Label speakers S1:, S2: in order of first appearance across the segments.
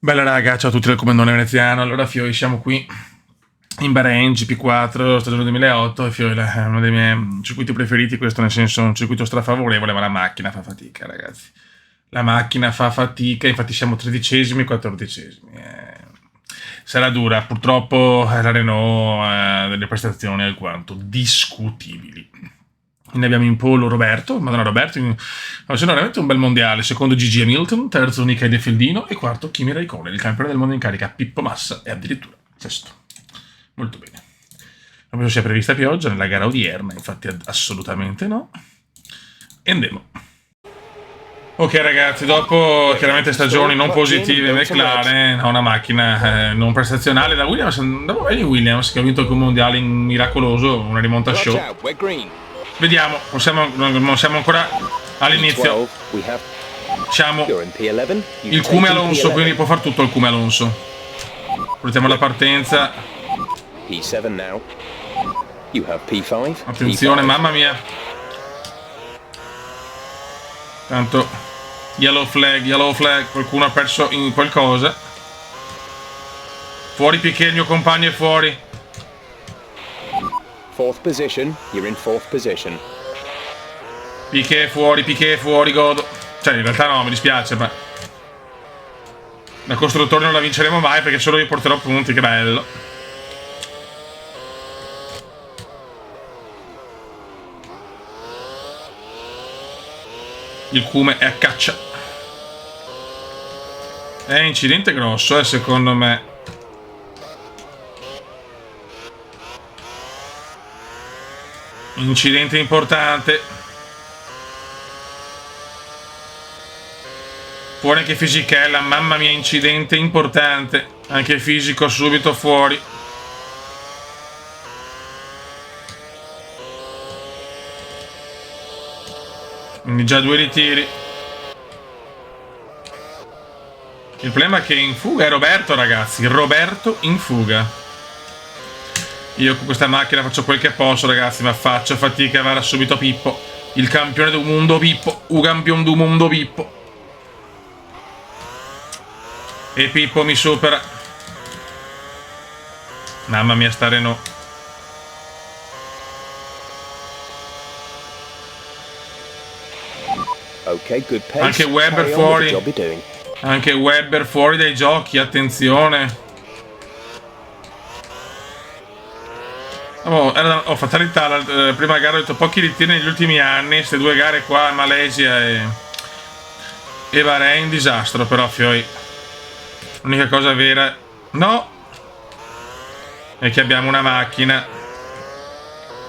S1: Bella raga, ciao a tutti dal comandone veneziano. Allora Fioi, siamo qui in Bahrain, GP4, stagione 2008 e Fioi è uno dei miei circuiti preferiti, questo nel senso un circuito strafavorevole, ma la macchina fa fatica ragazzi. La macchina fa fatica, infatti siamo tredicesimi e quattordicesimi. Sarà dura, purtroppo la Renault ha delle prestazioni alquanto discutibili. Ne abbiamo in polo Roberto, Madonna Roberto, facendo veramente un bel mondiale, secondo Gigi Hamilton, terzo Nika De Feldino e quarto Kimi Raikkonen, il campione del mondo in carica Pippo Massa e addirittura sesto. Molto bene. Non sia prevista pioggia nella gara odierna, infatti assolutamente no. E andiamo. Ok ragazzi, dopo chiaramente stagioni non positive, McLaren ha una macchina non prestazionale da Williams, andavo bene Williams che ha vinto il mondiale in miracoloso, una rimonta show. Vediamo, non siamo ancora all'inizio. Siamo il Cume Alonso, quindi può far tutto il Cume Alonso. Portiamo la partenza. Attenzione, mamma mia. Tanto yellow flag, qualcuno ha perso in qualcosa. Fuori Piquet, il mio compagno è fuori.
S2: Fourth position, you're in fourth position.
S1: Piquet fuori, godo. Cioè, in realtà no, mi dispiace, ma da costruttore non la vinceremo mai perché solo io porterò punti, che bello. Il Cume è a caccia. È incidente grosso, secondo me. Incidente importante. Fuori anche Fisichella, mamma mia, incidente importante. Anche Fisico subito fuori. Quindi già due ritiri. Il problema è che in fuga è Roberto, ragazzi. Roberto in fuga. Io con questa macchina faccio quel che posso, ragazzi, ma faccio fatica a andare subito a Pippo. Il campione del mondo Pippo. Un campione del mondo Pippo. E Pippo mi supera. Mamma mia, sta Renault. Anche Webber fuori. Anche Webber fuori dai giochi, attenzione. Oh, fatalità, la prima gara ho detto pochi ritiri negli ultimi anni, queste due gare qua, Malesia e Bahrain, disastro però Fioi. L'unica cosa vera, no, è che abbiamo una macchina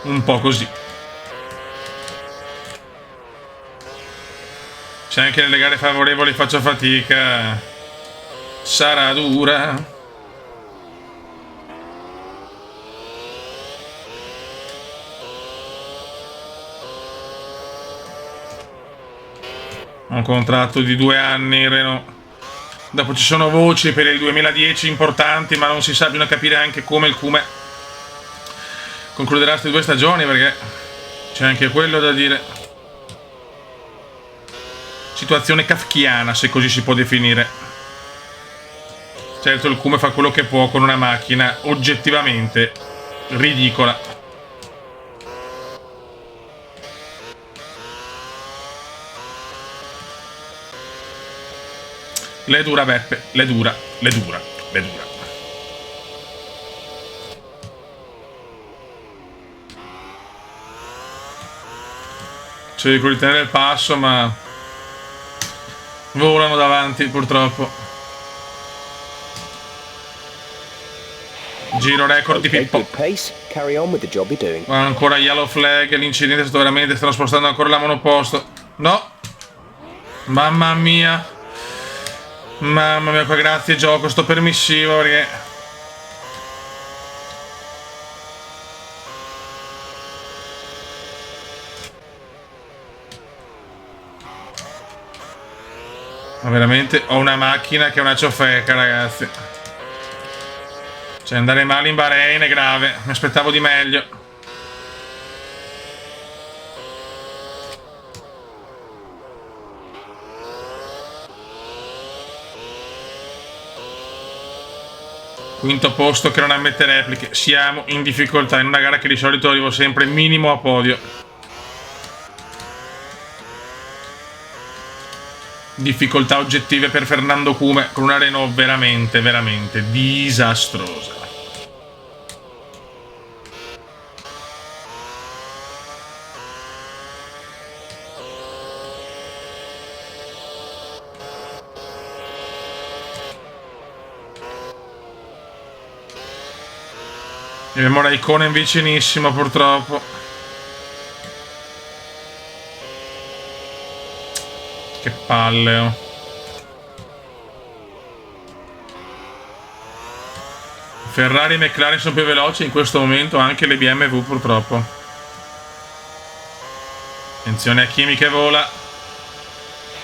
S1: un po' così. Se anche nelle gare favorevoli faccio fatica, sarà dura. Un contratto di 2 anni, Renault. Dopo ci sono voci per il 2010 importanti, ma non si sa, bisogna capire anche come il Cume concluderà queste 2 stagioni, perché c'è anche quello da dire. Situazione kafkiana, se così si può definire. Certo, il Cume fa quello che può con una macchina oggettivamente ridicola. Le dura Beppe, le dura. Cerco di tenere il passo, ma volano davanti purtroppo. Giro record di Pippo. Ancora yellow flag, l'incidente è stato veramente, stanno spostando ancora la monoposto. No. Mamma mia. Mamma mia, qua grazie gioco, sto permissivo perché ma veramente ho una macchina che è una ciofeca, ragazzi. Cioè andare male in Bahrain è grave, mi aspettavo di meglio. Quinto posto che non ammette repliche. Siamo in difficoltà in una gara che di solito arrivo sempre minimo a podio. Difficoltà oggettive per Fernando Cume con una Renault veramente, veramente disastrosa. Abbiamo Raikkonen vicinissimo purtroppo. Che palle, oh. Ferrari e McLaren sono più veloci in questo momento, anche le BMW purtroppo. Attenzione a Kimi che vola.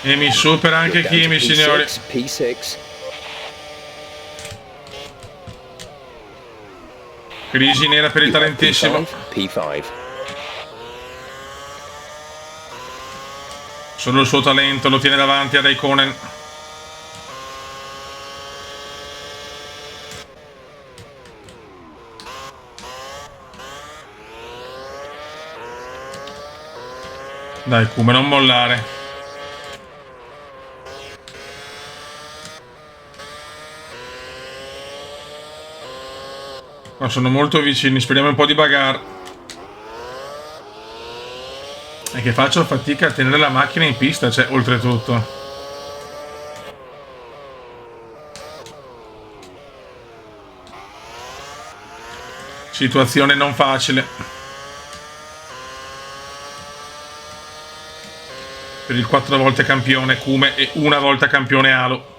S1: E mi supera anche Kimi, signori.
S2: P6.
S1: Crisi nera per il talentissimo.
S2: P5.
S1: Solo il suo talento lo tiene davanti a Raikkonen. Dai, Cume, non mollare. Ma sono molto vicini, speriamo un po' di bagarre. È che faccio fatica a tenere la macchina in pista, cioè, oltretutto. Situazione non facile. Per il 4 volte campione Cume e una volta campione Alo.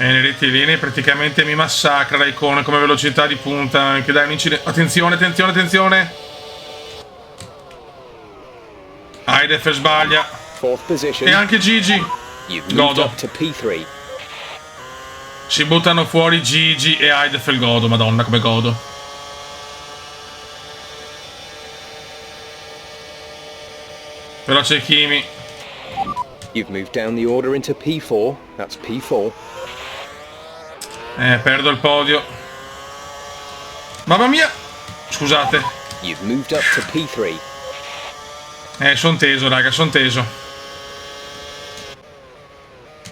S1: E nei rettilini praticamente mi massacra Raikkonen come velocità di punta. Anche dai, un incidente. Attenzione, attenzione, attenzione. Aidef sbaglia. E anche Gigi. Godo. Si buttano fuori Gigi e Aidef il godo. Madonna come godo. Però c'è Kimi.
S2: You've moved down the order into P4. That's P4.
S1: Perdo il podio. Mamma mia. Scusate.
S2: You've moved up to P3.
S1: Son teso, raga, son teso.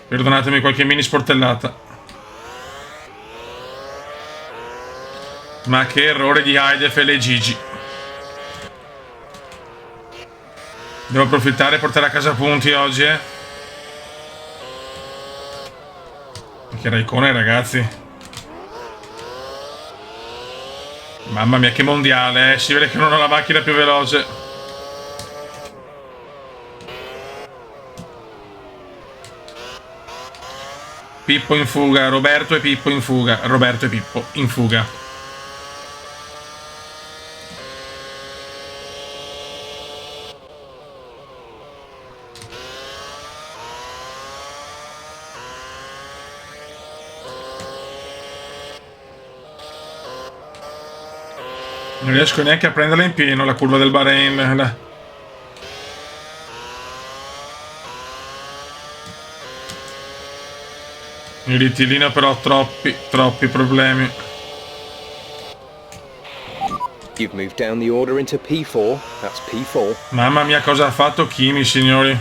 S1: Perdonatemi qualche mini sportellata. Ma che errore di Aidef e le Gigi. Devo approfittare e portare a casa punti oggi, Che Raikkonen, ragazzi. Mamma mia, che mondiale, Si vede che non ho la macchina più veloce. Pippo in fuga, Roberto e Pippo in fuga. Roberto e Pippo in fuga. Non riesco neanche a prenderla in pieno la curva del Bahrain. Il rittilino però ha troppi problemi.
S2: You've moved down the order into P4. That's P4.
S1: Mamma mia, cosa ha fatto Kimi, signori.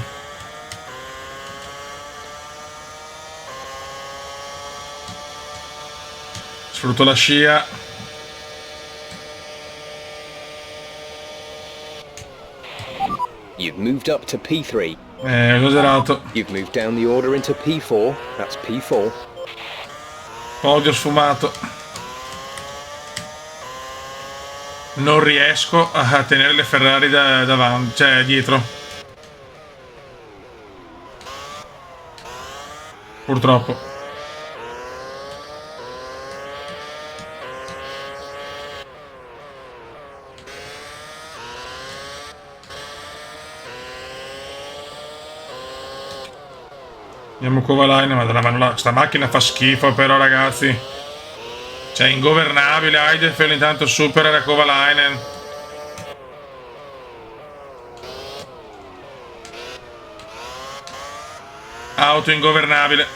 S1: Sfrutto la scia.
S2: You've moved up to P3.
S1: Ho esagerato.
S2: You've moved down the order into P4. That's P4.
S1: Podio sfumato. Non riesco a tenere le Ferrari davanti, cioè dietro. Purtroppo. Andiamo Kovalainen, ma sta macchina fa schifo però, ragazzi. Cioè, ingovernabile. Heidfeld intanto supera Kovalainen. Auto ingovernabile.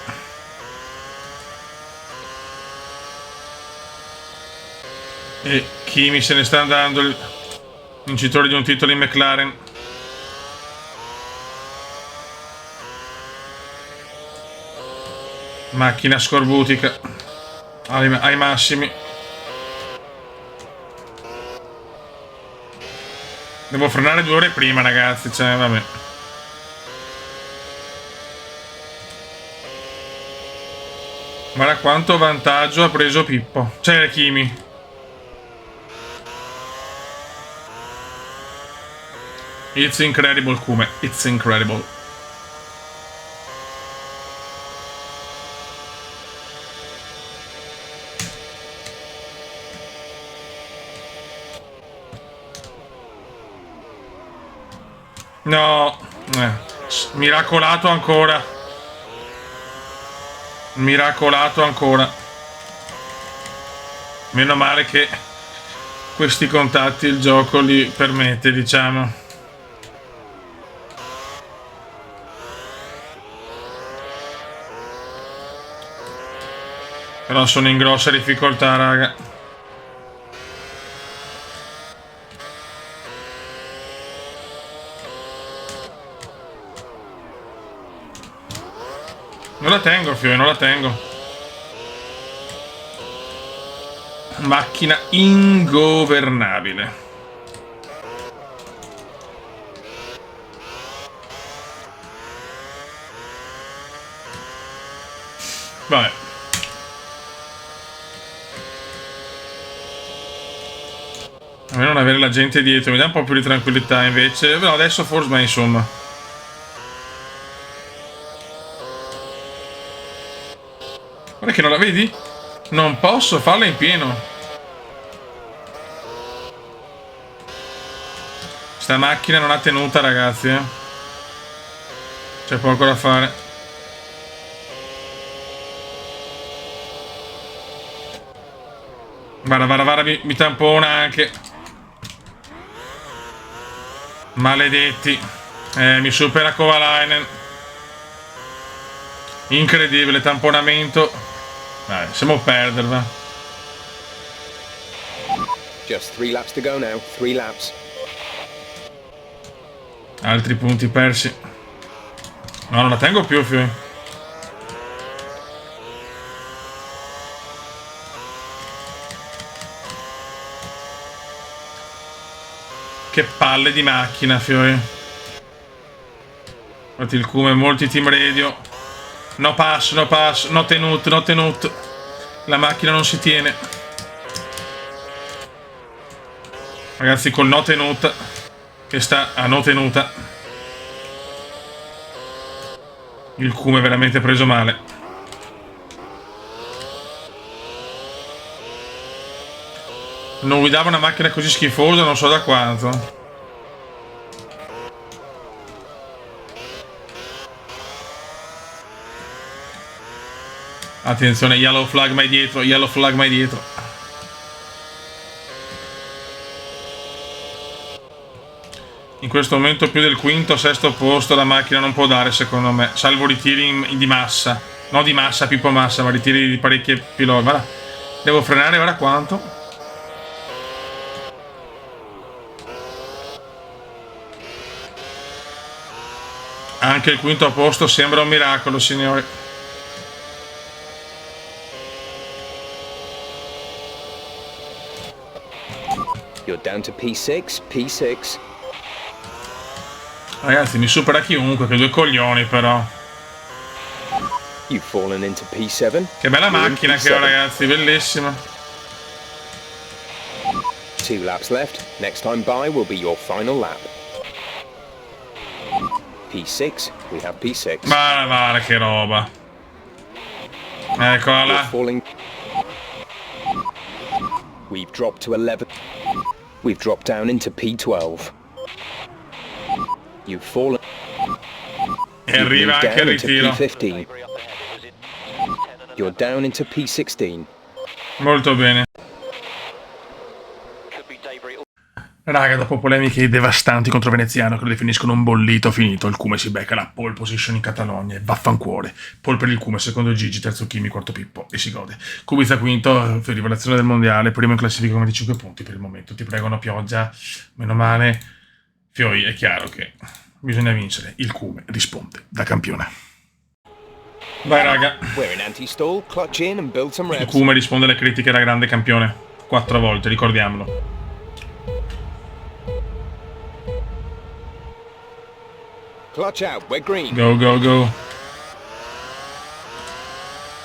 S1: E Kimi se ne sta andando, il vincitore di un titolo in McLaren. Macchina scorbutica ai massimi. Devo frenare 2 ore prima, ragazzi, cioè vabbè. Guarda quanto vantaggio ha preso Pippo, cioè Kimi. It's incredible, Kume, it's incredible. No, miracolato ancora. Miracolato ancora. Meno male che questi contatti il gioco li permette, diciamo. Però sono in grossa difficoltà, raga. Non la tengo, Fiore, non la tengo. Macchina ingovernabile. Vabbè. A me non avere la gente dietro mi dà un po' più di tranquillità invece. Però adesso forse, ma insomma. Guarda che non la vedi? Non posso farla in pieno. Sta macchina non ha tenuta, ragazzi, eh. C'è poco da fare. Guarda, mi tampona anche. Maledetti. Mi supera Kovalainen. Incredibile tamponamento. Dai, siamo a perderla.
S2: Just 3 laps to go now. 3 laps.
S1: Altri punti persi. No, non la tengo più, Fiori. Che palle di macchina, Fiori. Guardi il Kume, molti team radio. No pass, no tenut. La macchina non si tiene. Ragazzi, col no tenuta, che sta a no tenuta, il Kume è veramente preso male. Non guidava una macchina così schifosa non so da quanto. Attenzione, yellow flag mai dietro, yellow flag mai dietro. In questo momento più del quinto o sesto posto la macchina non può dare, secondo me, salvo ritiri di massa. No di massa, Pippo Massa, ma ritiri di parecchie piloti. Guarda, devo frenare ora quanto? Anche il quinto posto sembra un miracolo, signori.
S2: You're down to P6, P6.
S1: Ragazzi, mi supera chiunque, che 2 coglioni però.
S2: You've fallen into P7.
S1: Che bella macchina che ho, ragazzi, bellissima.
S2: 2 laps left. Next time by will be your final lap. P6, we have P6.
S1: Guarda che roba. Eccola là.
S2: We've dropped to 11. We've dropped down into P12. You've fallen.
S1: E arriva
S2: moved
S1: anche il
S2: down into
S1: ritiro.
S2: P15. You're down into P16.
S1: Molto bene. Raga, dopo polemiche devastanti contro Veneziano che lo definiscono un bollito finito, il Cume si becca la pole position in Catalogna e vaffancuore. Pole per il Cume, secondo Gigi, terzo Kimi, quarto Pippo e si gode. Kubica quinto, rivelazione del mondiale, primo in classifica con 25 punti per il momento. Ti prego, una pioggia, meno male. Fioi, è chiaro che bisogna vincere. Il Cume risponde da campione. Vai raga.
S2: We're in anti-stall, clutch in and build some
S1: Il
S2: revs.
S1: Cume risponde alle critiche da grande campione. 4 volte, ricordiamolo.
S2: Clutch out, we're green.
S1: Go, go, go.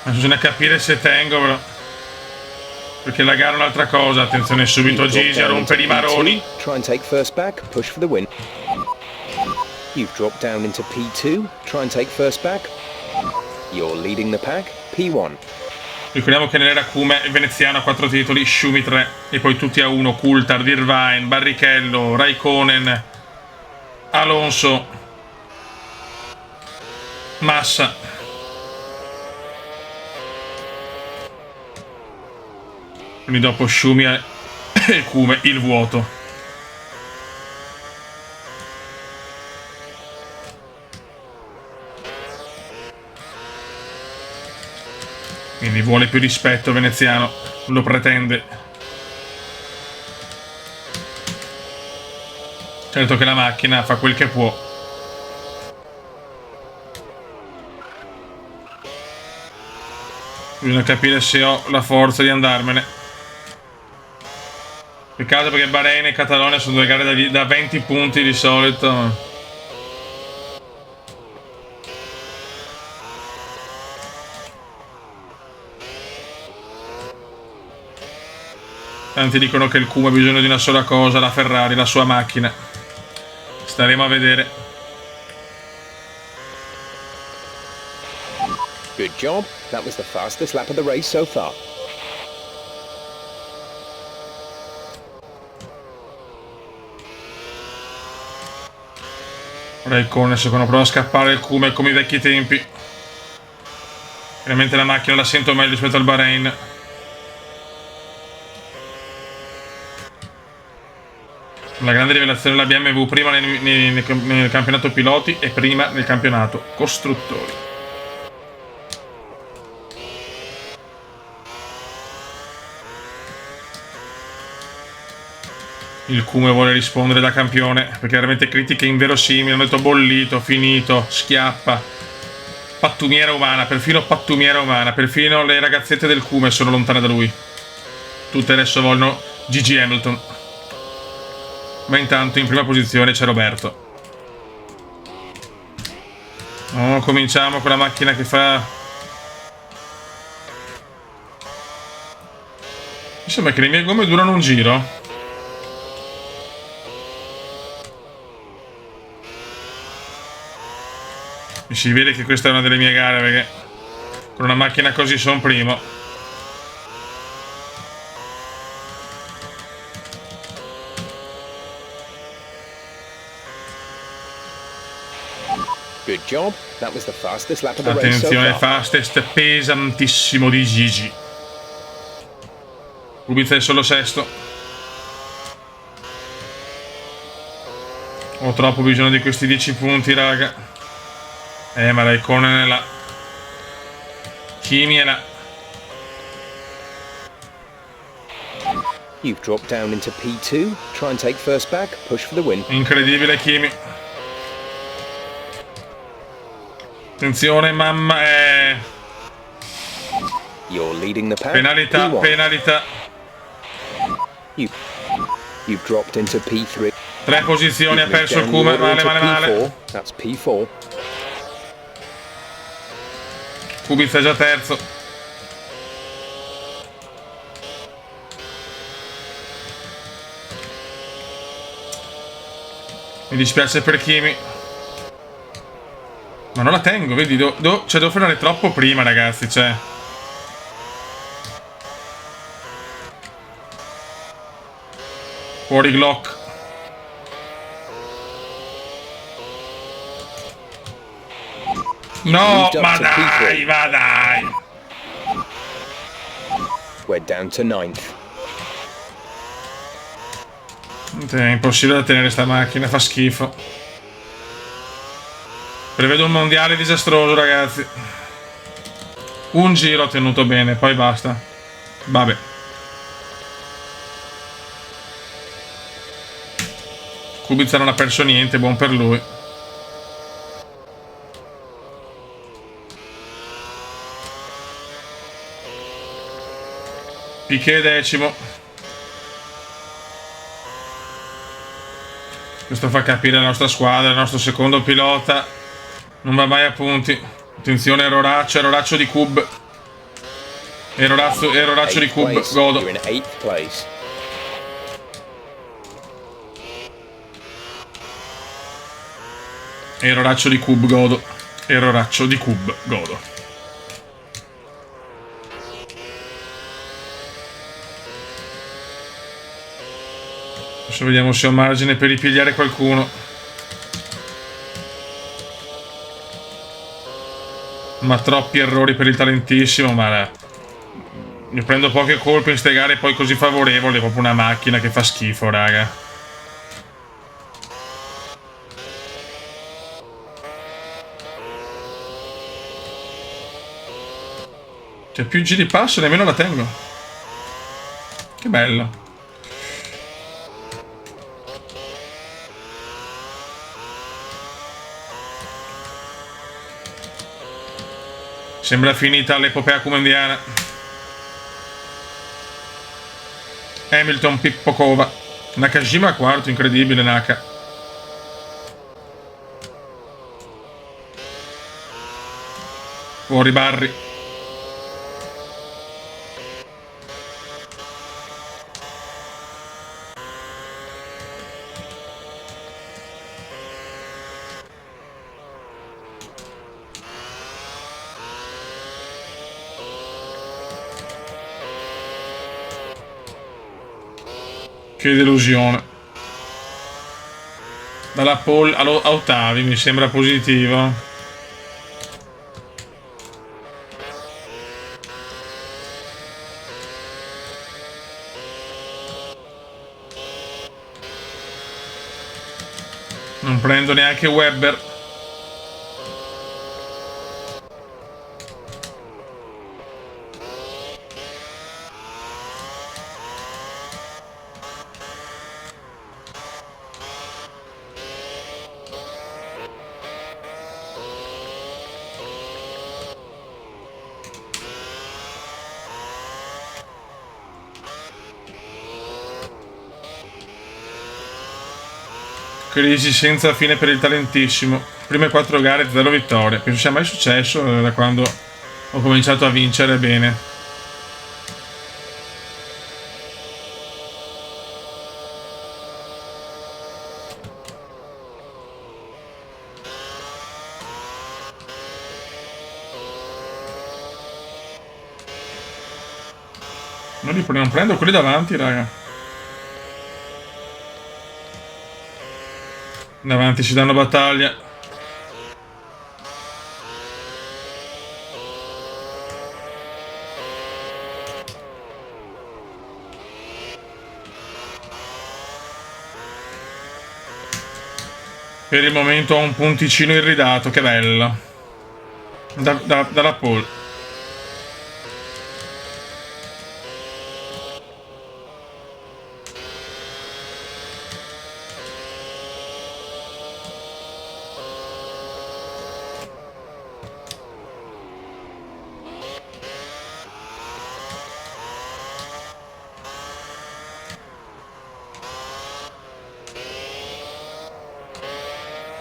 S1: Adesso bisogna capire se tengo, però. Perché la gara è un'altra cosa. Attenzione subito
S2: You've dropped
S1: Gigi a
S2: down into
S1: rompere i maroni.
S2: P2. Try and take first back, push for the win. You've dropped down into P2. Try and take first back. You're leading the pack, P1.
S1: Ricordiamo che nell'era Cume il veneziano ha 4 titoli, Schumi 3 e poi tutti a 1, Coulthard, Irvine, Barrichello, Raikkonen, Alonso, Massa. Quindi dopo Schumi e Cume il vuoto. Quindi vuole più rispetto veneziano, lo pretende. Certo che la macchina fa quel che può. Bisogna capire se ho la forza di andarmene. Peccato perché Bahrain e Catalogna sono 2 gare da 20 punti di solito. Tanti dicono che il Cume ha bisogno di una sola cosa, la Ferrari, la sua macchina. Staremo a vedere.
S2: Good job. That was the fastest lap of the race so far.
S1: Raikkonen secondo prova a scappare il Cume come i vecchi tempi. Veramente la macchina la sento meglio rispetto al Bahrain. La grande rivelazione della BMW prima nel campionato piloti e prima nel campionato costruttori. Il Cume vuole rispondere da campione perché veramente critiche inverosimili. Hanno detto bollito, finito, schiappa, pattumiera umana, perfino pattumiera umana. Perfino le ragazzette del Cume sono lontane da lui. Tutte adesso vogliono Gigi Hamilton. Ma intanto in prima posizione c'è Roberto. Oh, cominciamo con la macchina che fa... Mi sembra che le mie gomme durano un giro. Mi si vede che questa è una delle mie gare perché con una macchina così sono primo.
S2: Good job. That was the fastest lap of the race so
S1: Attenzione,
S2: far.
S1: fastest pesantissimo di Gigi. Kubica è solo sesto. Ho troppo bisogno di questi 10 punti, raga. Ma Raikkonen è là. Kimi è là.
S2: You've dropped down into P2. Try and take first back, push for the win.
S1: Incredibile Kimi. Attenzione, mamma.
S2: You're leading the pack,
S1: Penalità,
S2: P1.
S1: penalità.
S2: You've dropped into P3.
S1: 3 posizioni, ha
S2: You've moved
S1: perso il
S2: down the
S1: Cume.
S2: order
S1: Male,
S2: into
S1: male, male.
S2: P4. That's P4.
S1: Kubica è già terzo. Mi dispiace per Kimi. Ma non la tengo, vedi? Devo frenare troppo prima, ragazzi, cioè. Fuori Glock. No,
S2: Moved up
S1: ma
S2: to
S1: dai,
S2: P3.
S1: ma dai.
S2: We're down to 9th.
S1: È impossibile da tenere sta macchina, fa schifo. Prevedo un mondiale disastroso, ragazzi. Un giro ho tenuto bene, poi basta. Vabbè. Kubica non ha perso niente, buon per lui. Piquet decimo. Questo fa capire la nostra squadra, il nostro secondo pilota non va mai a punti. Attenzione, erroraccio di Cub. Erroraccio di
S2: 8th
S1: Cub,
S2: place.
S1: godo.
S2: You're in 8th place.
S1: Erroraccio di Cub, godo. Erroraccio di Cub, godo. Adesso vediamo se ho margine per ripigliare qualcuno. Ma troppi errori per il talentissimo, ma mi prendo poche colpe in ste gare poi così favorevoli, è proprio una macchina che fa schifo, raga. Cioè più giri passo nemmeno la tengo. Che bello. Sembra finita l'epopea kumendiana. Hamilton, Pippo Cova. Nakajima quarto, incredibile Naka. Fuori Barri. Che delusione. Dalla pole a ottavi mi sembra positivo. Non prendo neanche Webber. Crisi senza fine per il talentissimo. Prime 4 gare, 0 vittorie. Penso sia mai successo da quando ho cominciato a vincere bene. Non prendo quelli davanti, raga. Davanti si danno battaglia. Per il momento ho un punticino irridato, che bello. Dalla pole.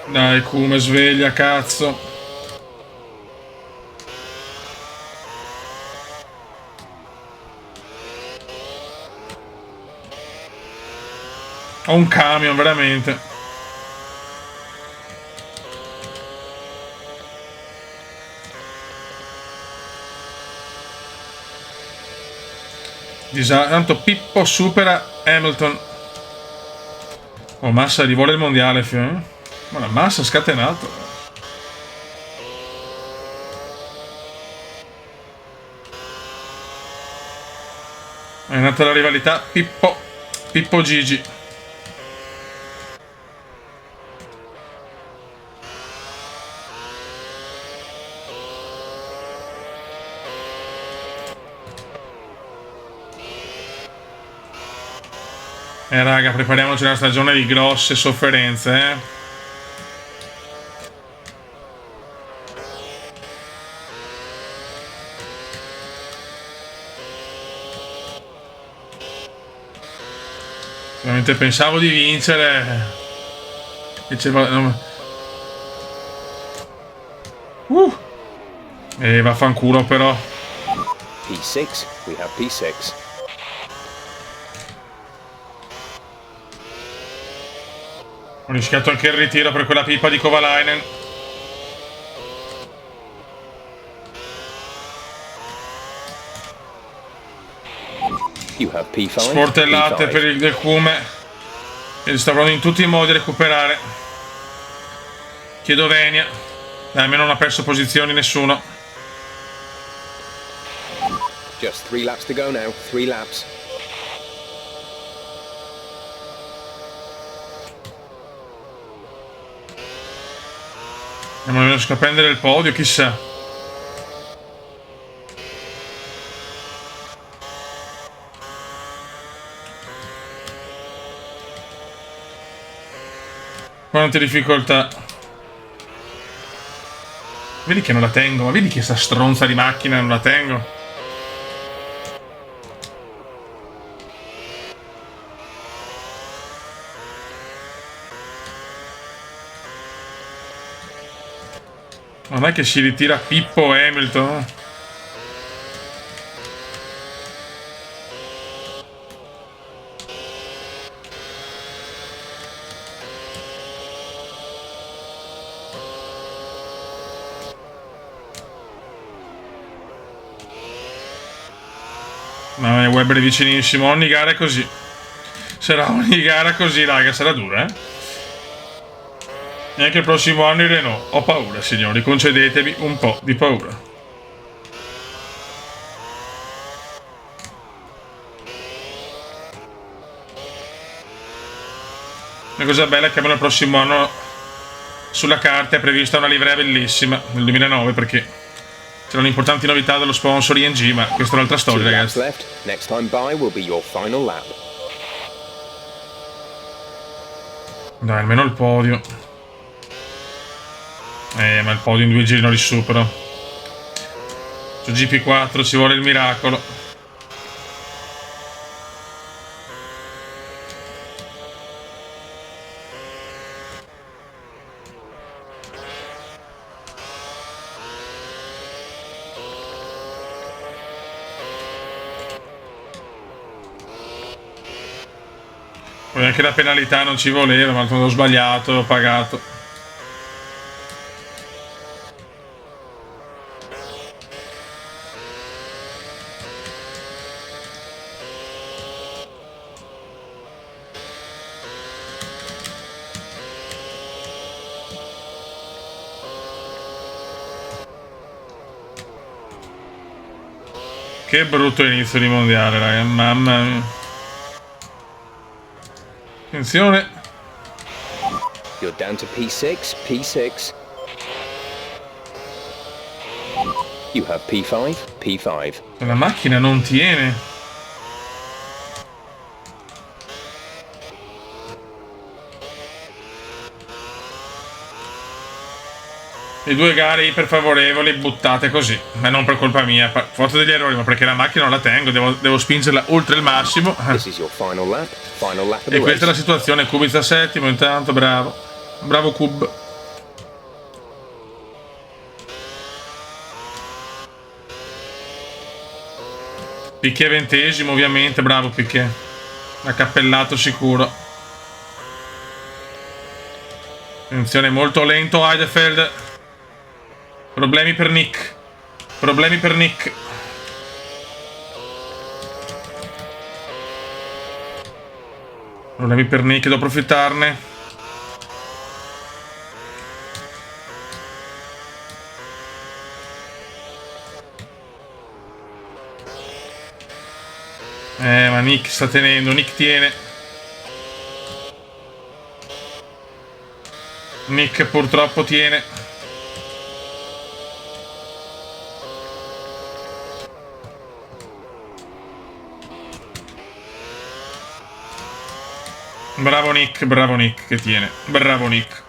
S1: Dai, Kuma, sveglia, cazzo. Ho un camion, veramente. Tanto Pippo supera Hamilton. Oh, Massa rivola il mondiale, ma la Massa ha scatenato. È nata la rivalità Pippo Gigi. Raga, prepariamoci una stagione di grosse sofferenze, Veramente pensavo di vincere. Diceva... vaffanculo però.
S2: P6, we have P6.
S1: Ho rischiato anche il ritiro per quella pipa di Kovalainen.
S2: You have P5.
S1: Sportellate
S2: P5.
S1: per il del Cume. E sta provando in tutti i modi a recuperare. Chiedo venia. Dai, almeno non ha perso posizioni nessuno.
S2: Just 3 laps to go now. 3 laps.
S1: Non riesco a prendere il podio, chissà. Quante difficoltà. Vedi che non la tengo, ma vedi che sta stronza di macchina non la tengo. Non è che si ritira Pippo Hamilton? No, Webber è vicinissimo. Ogni gara è così. Sarà ogni gara così, raga. Sarà dura, E anche il prossimo anno il Renault. Ho paura, signori. Concedetevi un po' di paura. La cosa bella è che il prossimo anno sulla carta è prevista una livrea bellissima nel 2009, perché c'erano importanti novità dello sponsor ING, ma questa è un'altra storia, ragazzi.
S2: Next time by will be your final lap.
S1: Dai, almeno il podio. Ma il podio in 2 giri non li supero. Su GP4 ci vuole il miracolo. Poi anche la penalità non ci voleva, ma ho sbagliato, ho pagato. Che brutto inizio di mondiale, raga, mamma mia. Attenzione.
S2: You're down to P6, P6. You have P5, P5.
S1: La macchina non tiene. Le 2 gare iperfavorevoli buttate così, ma non per colpa mia, forte degli errori, ma perché la macchina non la tengo, devo spingerla oltre il massimo.
S2: This is your final lap of the
S1: E questa è la
S2: race.
S1: situazione. Kubica settimo, intanto bravo. Bravo Kub. Piquet 20esimo, ovviamente, bravo Piquet. Ha cappellato sicuro. Attenzione, molto lento Heidfeld. Problemi per Nick. Problemi per Nick. Problemi per Nick, devo approfittarne. Ma Nick sta tenendo, Nick tiene. Nick purtroppo tiene. Bravo Nick che tiene. Bravo Nick.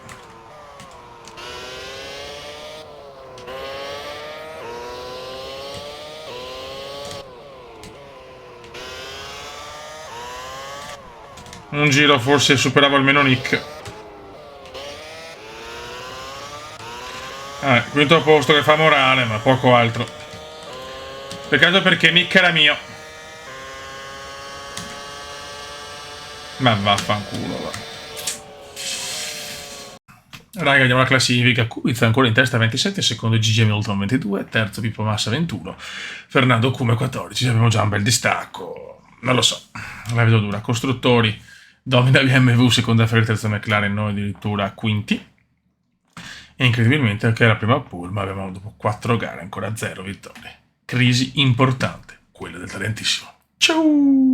S1: Un giro forse superavo almeno Nick. Quinto posto che fa morale, ma poco altro. Peccato perché Nick era mio. Ma vaffanculo, va. Raga, vediamo la classifica. Kubica ancora in testa 27, secondo Gigi Hamilton 22, terzo Pippo Massa 21, Fernando Cume 14. Abbiamo già un bel distacco. Non lo so, la vedo dura. Costruttori, domina BMW, seconda Ferrari, terza McLaren, noi addirittura quinti. E incredibilmente anche la prima pole, ma abbiamo dopo 4 gare ancora 0 vittorie. Crisi importante, quella del talentissimo. Ciao!